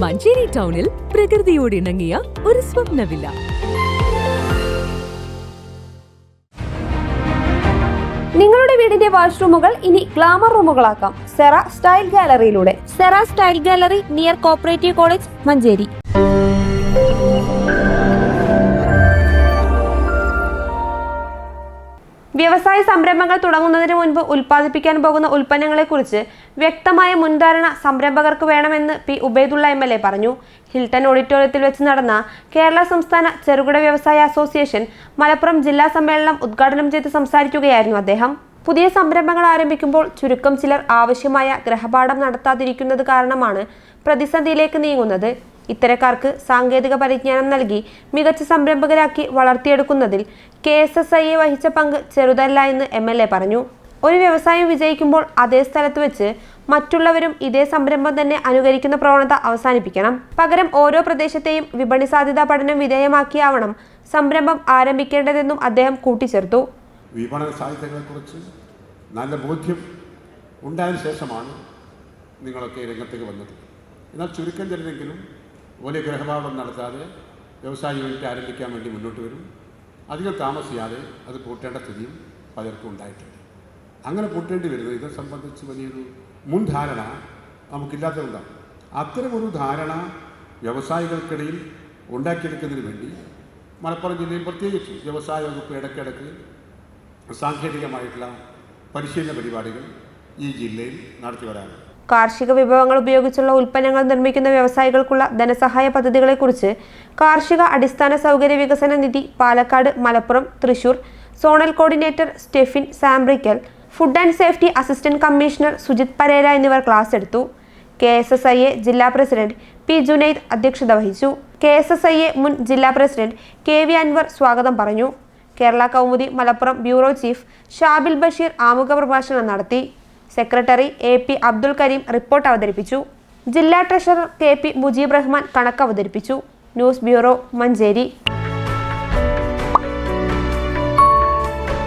മഞ്ചേരി ടൗണിൽ പ്രകൃതിയോട് ഇണങ്ങിയ ഒരു സ്വപ്ന വില്ല. നിങ്ങളുടെ വീടിന്റെ വാഷ്റൂമുകൾ ഇനി ഗ്ലാമർ റൂമുകളാക്കാം സെറ സ്റ്റൈൽ ഗാലറിയിലൂടെ. Sera style gallery near cooperative college, Manjeri. വ്യവസായ സംരംഭങ്ങൾ തുടങ്ങുന്നതിന് മുൻപ് ഉൽപ്പാദിപ്പിക്കാൻ പോകുന്ന ഉൽപ്പന്നങ്ങളെക്കുറിച്ച് വ്യക്തമായ മുൻധാരണ സംരംഭകർക്ക് വേണമെന്ന് പി ഉബൈദുള്ള MLA പറഞ്ഞു. ഹിൽട്ടൺ ഓഡിറ്റോറിയത്തിൽ വെച്ച് നടന്ന കേരള സംസ്ഥാന ചെറുകിട വ്യവസായ അസോസിയേഷൻ മലപ്പുറം ജില്ലാ സമ്മേളനം ഉദ്ഘാടനം ചെയ്ത് സംസാരിക്കുകയായിരുന്നു അദ്ദേഹം. പുതിയ സംരംഭങ്ങൾ ആരംഭിക്കുമ്പോൾ ചുരുക്കം ചിലർ ആവശ്യമായ ഗ്രഹപാഠം നടത്താതിരിക്കുന്നത് കാരണമാണ് പ്രതിസന്ധിയിലേക്ക് നീങ്ങുന്നത്. ഇത്തരക്കാർക്ക് സാങ്കേതിക പരിജ്ഞാനം നൽകി മികച്ച സംരംഭകരാക്കി വളർത്തിയെടുക്കുന്നതിൽ KSSIA വഹിച്ച പങ്ക് ചെറുതല്ല എന്ന് MLA പറഞ്ഞു. ഒരു വ്യവസായം വിജയിക്കുമ്പോൾ അതേ സ്ഥലത്ത് വെച്ച് മറ്റുള്ളവരും ഇതേ സംരംഭം തന്നെ അനുകരിക്കുന്ന പ്രവണത അവസാനിപ്പിക്കണം. പകരം ഓരോ പ്രദേശത്തെയും വിപണി സാധ്യതാ പഠനം വിധേയമാക്കിയാവണം സംരംഭം ആരംഭിക്കേണ്ടതെന്നും അദ്ദേഹം കൂട്ടിച്ചേർത്തു. വിപണന സാധ്യതകളെക്കുറിച്ച് നല്ല ബോധ്യം ഉണ്ടായതിനു ശേഷമാണ് നിങ്ങളൊക്കെ രംഗത്തേക്ക് വന്നത്. എന്നാൽ ചുരുക്കം ചിലരെങ്കിലും വലിയ ഗ്രഹപാഠം നടത്താതെ വ്യവസായ യൂണിറ്റ് ആരംഭിക്കാൻ വേണ്ടി മുന്നോട്ട് വരും. അധികം താമസിയാതെ അത് പൂട്ടേണ്ട സ്ഥിതിയും പലർക്കും ഉണ്ടായിട്ടുണ്ട്. അങ്ങനെ പൂട്ടേണ്ടി വരുന്നത് ഇതെ സംബന്ധിച്ച് വലിയൊരു മുൻധാരണ നമുക്കില്ലാത്തതുകൊണ്ടാണ്. അത്തരമൊരു ധാരണ വ്യവസായികൾക്കിടയിൽ ഉണ്ടാക്കിയെടുക്കുന്നതിന് വേണ്ടി മലപ്പുറം ജില്ലയിൽ പ്രത്യേകിച്ച് വ്യവസായ വകുപ്പ് ഇടയ്ക്കിടയ്ക്ക് സാങ്കേതികമായിട്ടുള്ള പരിശീലന പരിപാടികൾ ഈ ജില്ലയിൽ നടത്തി വരാറുണ്ട്. കാർഷിക വിഭവങ്ങൾ ഉപയോഗിച്ചുള്ള ഉൽപ്പന്നങ്ങൾ നിർമ്മിക്കുന്ന വ്യവസായികൾക്കുള്ള ധനസഹായ പദ്ധതികളെക്കുറിച്ച് കാർഷിക അടിസ്ഥാന സൗകര്യ വികസന നിധി Palakkad, Malappuram, Thrissur zonal coordinator Steffin Sambrikkal, food and safety assistant commissioner Sujith Perera എന്നിവർ ക്ലാസ് എടുത്തു. KSSIA ജില്ലാ പ്രസിഡന്റ് P ജുനൈദ് അധ്യക്ഷത വഹിച്ചു. KSSIA മുൻ ജില്ലാ പ്രസിഡന്റ് KV അൻവർ സ്വാഗതം പറഞ്ഞു. കേരള കൗമുദി മലപ്പുറം ബ്യൂറോ ചീഫ് ഷാബിൽ ബഷീർ ആമുഖ പ്രഭാഷണം നടത്തി. Secretary AP Abdul Kareem report അവതരിപ്പിച്ചു. ജില്ലാ ട്രഷറർ KP മുജീബ് റഹ്മാൻ കണക്ക് അവതരിപ്പിച്ചു. News bureau, Manjeri.